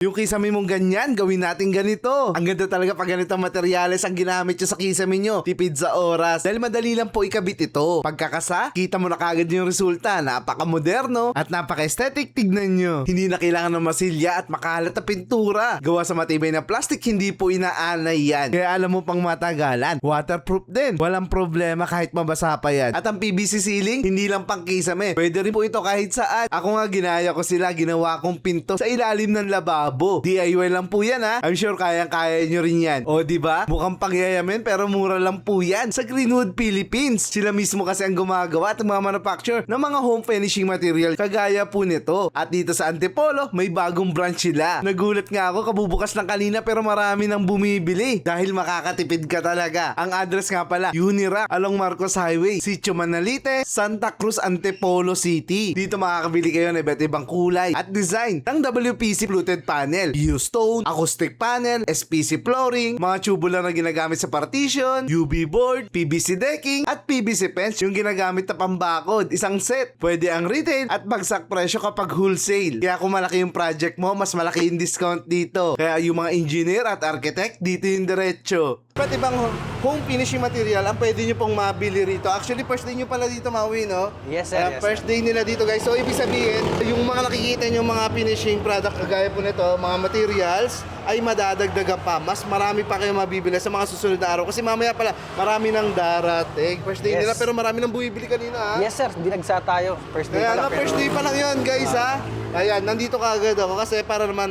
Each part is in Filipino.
Yung kisame mong ganyan, gawin natin ganito. Ang ganda talaga pag ganitong materyales ang ginamit nyo sa kisame nyo. Tipid sa oras. Dahil madali lang po ikabit ito. Pagkakasa, kita mo na kagad yung resulta. Napaka-moderno at napaka-aesthetic. Tignan nyo. Hindi na kailangan ng masilya at makahalat na pintura. Gawa sa matibay na plastic, hindi po inaanay yan. Kaya alam mo pang matagalan. Waterproof din. Walang problema kahit mabasa pa yan. At ang PVC ceiling, hindi lang pang kisame. Pwede rin po ito kahit saan. Ako nga ginaya ko sila. Ginawa kong pinto sa ilalim ng lababo. DIY lang po yan ha. I'm sure kayang-kaya nyo rin yan. O diba? Mukhang pangyayamin pero mura lang po yan sa Greenwood Philippines. Sila mismo kasi ang gumagawa at manufacture ng mga home finishing material kagaya po nito. At dito sa Antipolo, may bagong branch sila. Nagulat nga ako, kabubukas lang kanina pero marami nang bumibili. Dahil makakatipid ka talaga. Ang address nga pala, Unirac along Marcos Highway, Sitio Manalite, Santa Cruz, Antipolo City. Dito makakabili kayo ng iba't ibang kulay at design ng WPC fluted panel, U-stone, acoustic panel, SPC flooring, mga tubular na ginagamit sa partition, UV board, PVC decking, at PVC fence yung ginagamit na pambakod. Isang set. Pwede ang retail at bagsak presyo kapag wholesale. Kaya kung malaki yung project mo, mas malaki yung discount dito. Kaya yung mga engineer at architect, dito yung diretso. Iba't ibang home finishing material ang pwede nyo pong mabili rito. Actually, first day nyo pala dito, Maui, no? Yes, sir. Yes, first day nila dito, guys. So, ibig sabihin, yung mga nakikita nyo mga finishing product kagaya po nito, mga materials, ay madadagdagan pa. Mas marami pa kayo mabibili sa mga susunod na araw. Kasi mamaya pala, marami nang darating. First day nila, pero marami nang bumibili kanina, ha? Yes, sir. Dinagsa tayo. First day Kaya pa lang. nga, first day pa lang yun, guys, ha? Ayan, nandito kaagad ako kasi para naman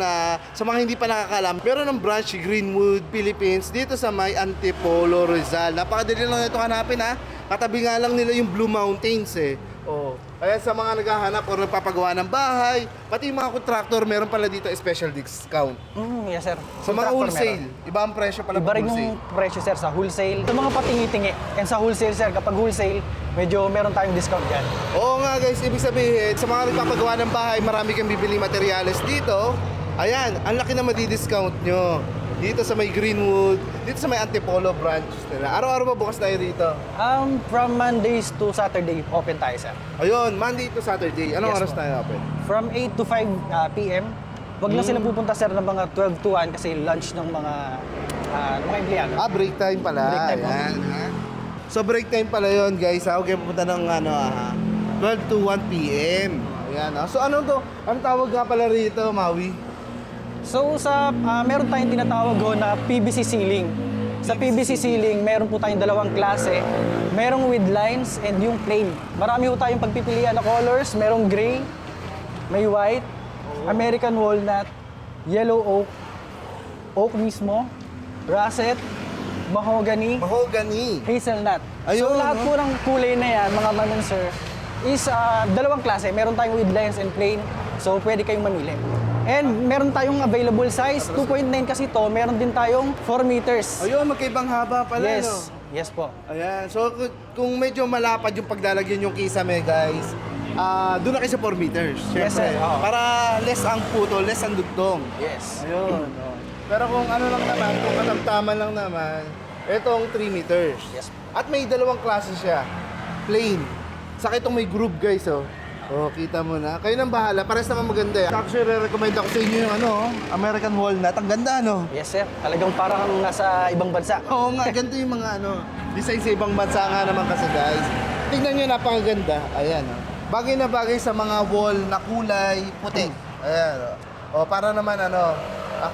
sa mga hindi pa nakakalam, meron ng branch Greenwood Philippines dito sa may Antipolo, Rizal. Napakadali lang ito hanapin, ha? Katabi nga lang nila yung Blue Mountains, eh. Oh. Kaya sa mga naghahanap o nagpapagawa ng bahay, pati yung mga contractor, meron pala dito special discount. Yes, sir. Sa mga Contractor wholesale, meron. iba ang presyo pala Iba pag rin wholesale. yung presyo, sir, sa wholesale. Sa mga patingi-tingi. And sa wholesale, sir, kapag wholesale, medyo meron tayong discount yan. Oo nga guys, ibig sabihin, sa mga nagpapagawa ng bahay, marami kang bibili materyales dito. Ayan, ang laki na madi-discount nyo. Dito sa may Greenwood, dito sa may Antipolo branch nila. Araw-araw ba bukas tayo rito? From Mondays to Saturday, open tayo, sir. Ayun, Monday to Saturday. Anong Yes, oras po. tayo open? From 8 to 5 p.m. Wag lang sila pupunta, sir, ng mga 12 to 1 kasi lunch ng mga empleyado. Break time pala. Break time po. Ayan, ha? So break time pala yun guys. Okay, pupunta ng 12 to 1 p.m. Ayan, ha? So ano to? Anong tawag nga pala rito, Maui? So meron tayong tinatawag na PVC ceiling. Sa PVC ceiling, meron po tayong dalawang klase. Merong with lines and yung plain. Marami po tayong pagpipilian na colors. Merong gray, may white, American walnut, yellow oak, oak mismo, russet, mahogany, Mahogany. hazelnut. Ayun, So lahat no? po ng kulay na yan, mga manon sir, is dalawang klase. Meron tayong with lines and plain. So pwede kayong mamili. And meron tayong available size, 2.9 kasi to. Meron din tayong 4 meters. Ayun, magkaibang haba pala, no? Yes, yes po. Ayan. So, kung medyo malapad yung paglalagyan yung kisame, guys, doon na kayo sa 4 meters. Yes, sir. Syempre. Oo. Para less ang puto, less ang dugtong. Yes. Ayun. Pero kung ano lang naman, kung katamtaman lang naman, itong 3 meters. Yes. At may dalawang klase siya. Plain. Saka itong may groove, guys, oh. Oh, kita mo na. Kayo nang bahala. Pares naman maganda yan. Actually, recommend ako sa inyo yung American walnut. Ang ganda, no? Yes, sir. Talagang parang nasa ibang bansa. Oo nga, ganito yung mga design sa ibang bansa nga naman kasi guys. Tingnan nyo, napakaganda. Ayan, oh. Bagay na bagay sa mga wall na kulay puti. Ayan, oh. O, para naman,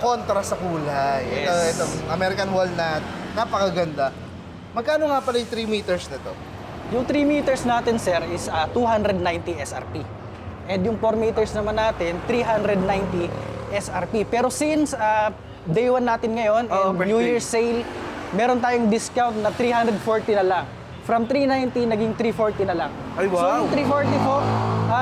contrast sa kulay. Yes. Itong American walnut, napakaganda. Magkano nga pala yung 3 meters na to? Yung 3 meters natin, sir, is 290 SRP. And yung 4 meters naman natin, 390 SRP. Pero since day 1 natin ngayon, and New birthday. Year's sale, meron tayong discount na 340 na lang. From 390, naging 340 na lang. Ay, wow. So yung 340 po,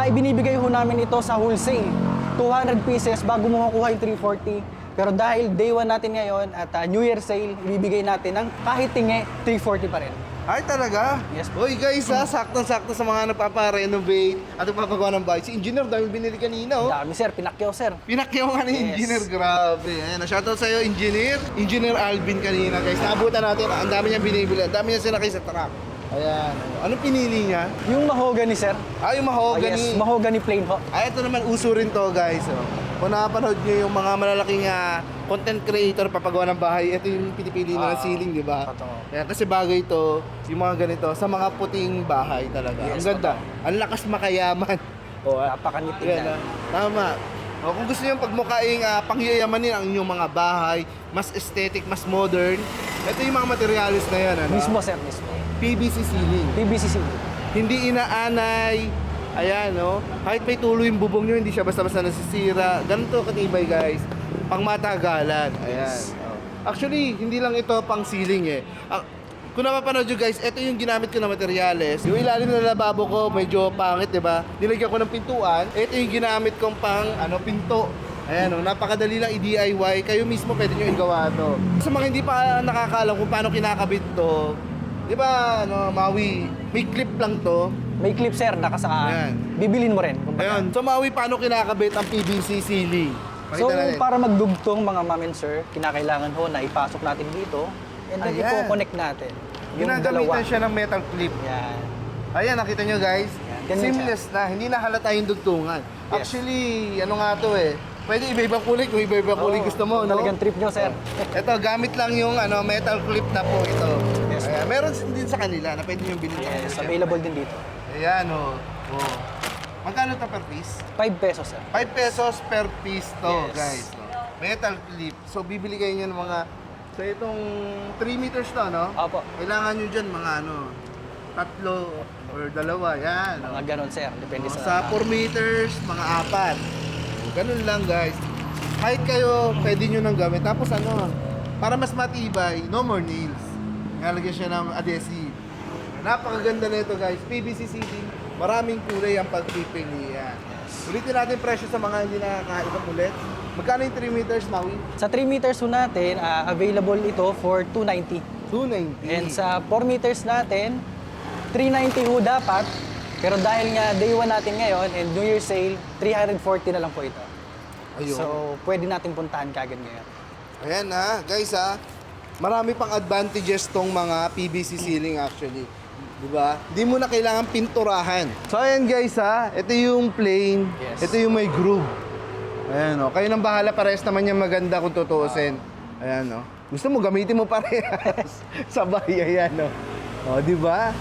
ibinibigay ho namin ito sa wholesale. 200 pieces bago mo makuha yung 340. Pero dahil day 1 natin ngayon at New Year sale, ibibigay natin ng kahit tingi, 340 pa rin. Ay, talaga? Yes. Uy, guys, saktong-sakto sa mga nagpapa-renovate at nagpapagawa ng bahay. Si Engineer, dahil binili kanina, oh. Dami, sir. Pinakyaw, sir. Pinakyaw nga ni Yes. Engineer, grabe. Ayan, shoutout sa'yo, Engineer. Engineer Alvin kanina, guys. Naabutan natin, ang dami niyang binibili. Ang dami niya sinakay sa truck. Ayan. Anong pinili niya? Yung mahogany, sir. Yung mahogany. Yes, mahogany plain ho. Ito naman, uso rin to, guys. Oh. kung napanood nyo yung mga malalaking content creator papagawa ng bahay, ito yung pinipili na ng ceiling, di ba? Totoo. Kaya kasi bagay ito, yung mga ganito, sa mga puting bahay talaga. Yes, Ang ganda. Ang lakas makayaman. Napakanitig Yan, na. tama. Kung gusto nyo pagmukaing pangyayamanin ang inyong mga bahay, mas aesthetic, mas modern, ito yung mga materialis na yan. Mismo, sir, mismo. PVC ceiling. PVC ceiling. Hindi inaanay. Ayan, no? Kahit may tulo yung bubong nyo, hindi siya basta-basta nasisira. Ganito katibay, guys. Pang matagalan. Ayan. Yes. Actually, hindi lang ito pang ceiling eh. Kung napapanood nyo guys, ito yung ginamit ko na materyales. Yung ilalim na lababo ko, medyo pangit, di ba? Nilagyan ko ng pintuan. Ito yung ginamit kong pang pinto. Ayan, no? Napakadali lang i-DIY. Kayo mismo pwede nyo igawa to. Sa mga hindi pa nakakalam kung paano kinakabit to, di ba, Maui, may clip lang to. May clip, sir, nakasaka. Ayan. Bibilin mo rin. kumbaga. Ayun. So, Maui, paano kinakabit ang PVC ceiling? So, Pakita natin. para magdugtong mga ma'am and sir, kinakailangan ho na ipasok natin dito and then Ayan. ipo-connect natin. Yung Ginagamitan dalawa. siya ng metal clip. Yan. Ayan, nakita nyo guys. Ganyan Seamless na, hindi na halata yung dugtungan. Yes. Actually, ano nga to eh. Pwede iba-ibang kulay kung iba-ibang kulay Oo, gusto mo, no? Talagang trip nyo, sir. Ito, gamit lang yung metal clip na po ito. Yes, Ayan, meron din sa kanila na pwede nyo bilhin. Yes, available din dito. Ayan, oh. Magkano to per piece? 5 pesos, sir. 5 pesos per piece to, Yes. guys. Metal clip. So, bibili kayo nyo ng mga... So, itong 3 meters to, no? Opo. Kailangan nyo dyan mga tatlo or dalawa. Yan. Mga ganon, sir. Depende Sa 4 meters, mga 4. Ganun lang, guys. Kahit kayo, pwede nyo nang gamit. Tapos para mas matibay, no more nails. Nalagyan siya ng adhesive. Napakaganda na ito, guys. PVC seating, maraming kulay ang pagpipilian. Ulitin natin presyo sa mga hindi nakakaibang ulit. Magkano yung 3 meters, Maui? Sa 3 meters ho natin, available ito for 290. 290. And sa 4 meters natin, 390 ho dapat. Pero dahil nga day 1 natin ngayon and New Year sale, 340 na lang po ito. Ayun. So, pwede natin puntahan kagad ngayon. Ayan guys marami pang advantages tong mga PVC ceiling actually. Diba? Hindi mo na kailangan pinturahan. So ayan guys ito yung plain, Yes. ito yung may groove. Ayan kayo nang bahala, parehas naman yung maganda kung tutuusin. Ayan gusto mo gamitin mo parehas. Sabay ayan diba?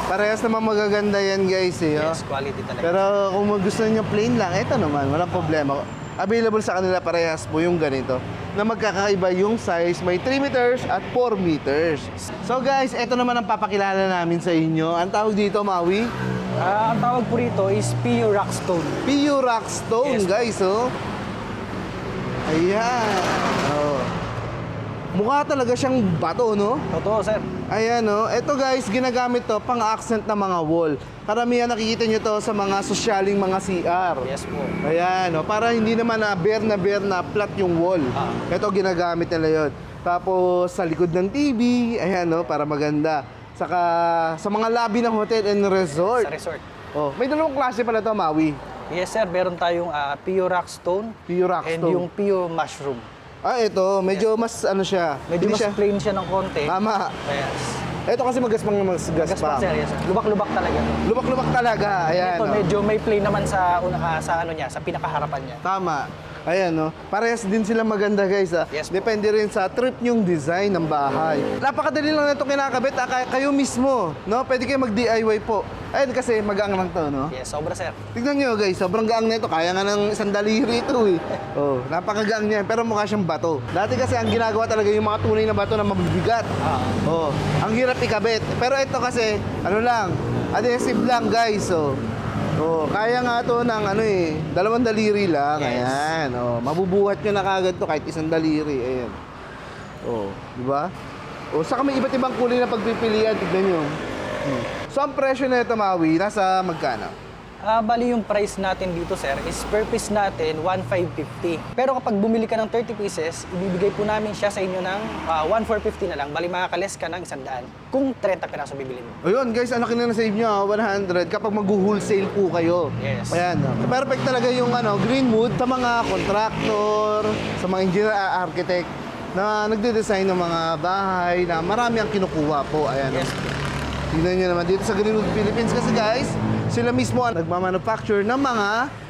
Parehas naman magaganda yan guys Yes, quality talaga. Pero kung gusto niyo plain lang, ito naman, walang problema. Available sa kanila parehas po yung ganito na magkakaiba yung size, may 3 meters at 4 meters. So guys, ito naman ang papakilala namin sa inyo. Ang tawag dito, Maui? Ang tawag po rito is PU Rockstone. PU Rockstone, Yes. guys, Ayan. Mukha talaga siyang bato, no? Totoo, sir. Ayan, Ito guys, ginagamit to pang accent na mga wall. Karamihan nakikita nyo to sa mga sosyaling mga CR. Yes po. Ayan, para hindi naman bare na flat yung wall. Ito ginagamit nila yun. Tapos sa likod ng TV, ayan, para maganda. Saka sa mga lobby ng hotel and resort. Sa resort. May dalawang klase pala to, Maui. Yes, sir. Meron tayong PU Rockstone PU and Rockstone. yung PU Mushroom. Ito, medyo mas siya. Medyo Hindi mas plain siya ng konti. Tama. Yes. Ito kasi magaspang. Gaspang, sir. Yes, sir. Lubak-lubak talaga. Lubak-lubak talaga. Ayan, Ito, medyo may plain naman sa sa pinakaharapan niya. Tama. Ayan, Parehas din sila maganda, guys, Yes po. Depende rin sa trip yung design ng bahay. Napakadali lang na ito kinakabit, Kayo mismo, no? Pwede kayo mag-DIY po. Ayun, kasi magaang lang to, no? Yes, sobra, sir. Tignan nyo, guys. Sobrang gaang na ito. Kaya nga ng isang daliri ito, eh. Napakagaang niya. Pero mukha siyang bato. Dati kasi ang ginagawa talaga yung mga tunay na bato na mabibigat. Ang hirap ikabit. Pero ito kasi, adhesive lang, guys, kaya nga to ng 2 daliri lang. Yes. Ayan, mabubuhat nyo na kagad to kahit 1 daliri. Ayan. Di ba? Saka may iba't ibang kulay na pagpipilian, tignan nyo. So ang presyo na ito, Maui, nasa magkano? Bali yung price natin dito, sir, is per piece natin 1,550. Pero kapag bumili ka ng 30 pieces, ibibigay po namin siya sa inyo ng 1,450 na lang. Bali makakales ka ng 100 kung 30 piraso bibili mo. Ayun, guys, ang laki na save nyo, 100 kapag mag-wholesale po kayo. Yes. Ayan, perfect talaga yung Greenwood sa mga contractor, sa mga engineer, architect na nagde-design ng mga bahay na marami ang kinukuha po. Ayan. Yes. Tingnan nyo naman dito sa Greenwood Philippines kasi guys, sila mismo ang nagmamanufacture ng mga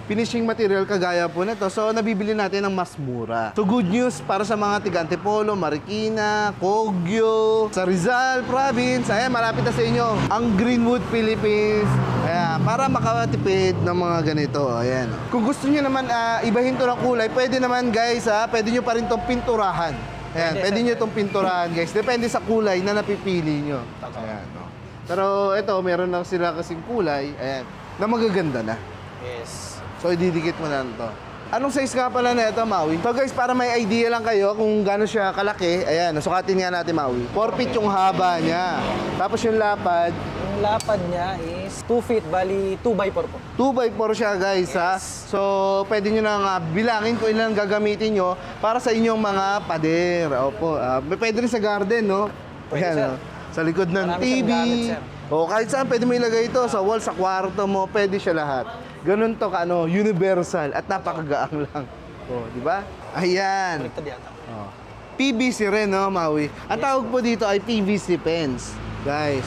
finishing material kagaya po nito. So, nabibili natin ng mas mura. So, good news para sa mga tiga Antipolo, Marikina, Kogyo, sa Rizal Province. Ayan, malapit na sa inyo. Ang Greenwood Philippines. Ayan, para makatipid ng mga ganito. Ayan. Kung gusto niyo naman ibahin to ng kulay, pwede naman guys pwede niyo pa rin tong pinturahan. Ayan, pwede niyo itong pinturahan guys. Depende sa kulay na napipili niyo. Ayan, no? Pero ito, meron lang sila kasing kulay. Ayan, na magaganda na. Yes. So, ididikit mo na ito. Anong size nga pala na ito, Maui? So guys, para may idea lang kayo kung gaano siya kalaki, ayan, nasukatin nga natin, Maui. 4 feet yung haba niya. Tapos yung lapad, Yung lapad niya is 2 feet, bali 2x4 po. 2x4 siya, guys, ha? So, pwede nyo na bilangin kung ilan gagamitin nyo para sa inyong mga pader. Opo, pwede rin sa garden, no? Pwede, sir. Sa likod ng Marami TV. siyang gamit, sir. O kahit saan pwede mo ilagay ito, sa wall, sa kwarto mo, pwede siya lahat. Ganun to universal at napakagaang lang. O, di ba? Ayan. Baliktad yata. Oh. PVC rin, no, Maui? Ang tawag po dito ay PVC pens. Guys,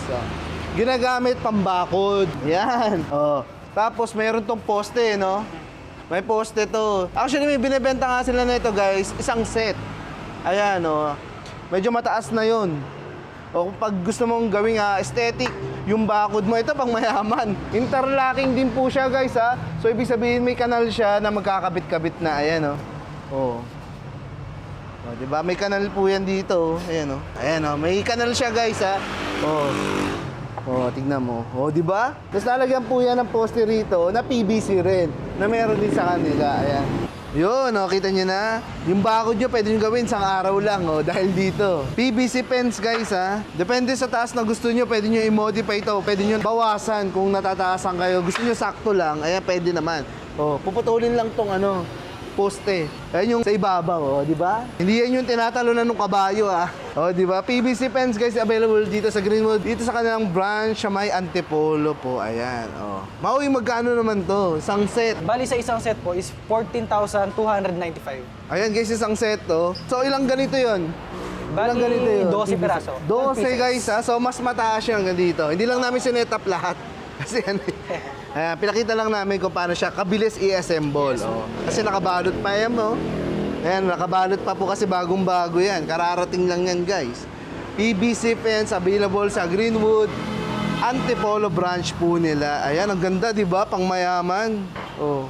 ginagamit pambakod. Yan. Oh. Tapos, mayroon tong poste, no? May poste to. Actually, may binibenta nga sila na ito, guys. Isang set. Ayan, oh. Medyo mataas na yun. O kung pag gusto mong gawing aesthetic, yung bakod mo, ito pang mayaman. Interlocking din po siya, guys, ha. So, ibig sabihin, may kanal siya na magkakabit-kabit na. Ayan, oh. Oh. Oh, di ba? May kanal po yan dito. Ayan, oh. Ayan, oh. May kanal siya, guys, ha. Oh. Oh, tignan mo. Oh, di ba? Tapos lalagyan po yan ng poste rito na PVC rin. Na meron din sa kanila. Ayan. Yun, oh, kita nyo na. Yung bakod nyo, pwede nyo gawin isang araw lang, oh, dahil dito. PVC pens, guys, ha. Depende sa taas na gusto nyo, pwede nyo i-modify ito. Pwede nyo bawasan kung natataasan kayo. Gusto nyo sakto lang, ayan, pwede naman. Oh, puputulin lang tong poste. Ayan yung sa ibabaw, oh, di ba? Hindi yan yung tinatalunan ng kabayo, ah. Oh, di ba? PVC pens, guys, available dito sa Greenwood. Dito sa kanilang branch sa may Antipolo po. Ayan, oh. Maui, magkano naman to? Isang set. Bali sa isang set po is 14,295. Ayan, guys, isang set to. So, ilang ganito yon? Ilang Bali, ganito yun? 12 piraso. 12, guys, ha? So, mas mataas siya hanggang dito. Hindi lang namin sinet up lahat. Kasi ayan, pinakita lang namin kung paano siya kabilis i-assemble. Oh. Kasi nakabalot pa yan, oh. Ayan, nakabalot pa po kasi bagong-bago yan. Kararating lang yan, guys. PVC fence available sa Greenwood Antipolo branch po nila. Ayan, ang ganda, di ba? Pang mayaman. Oh.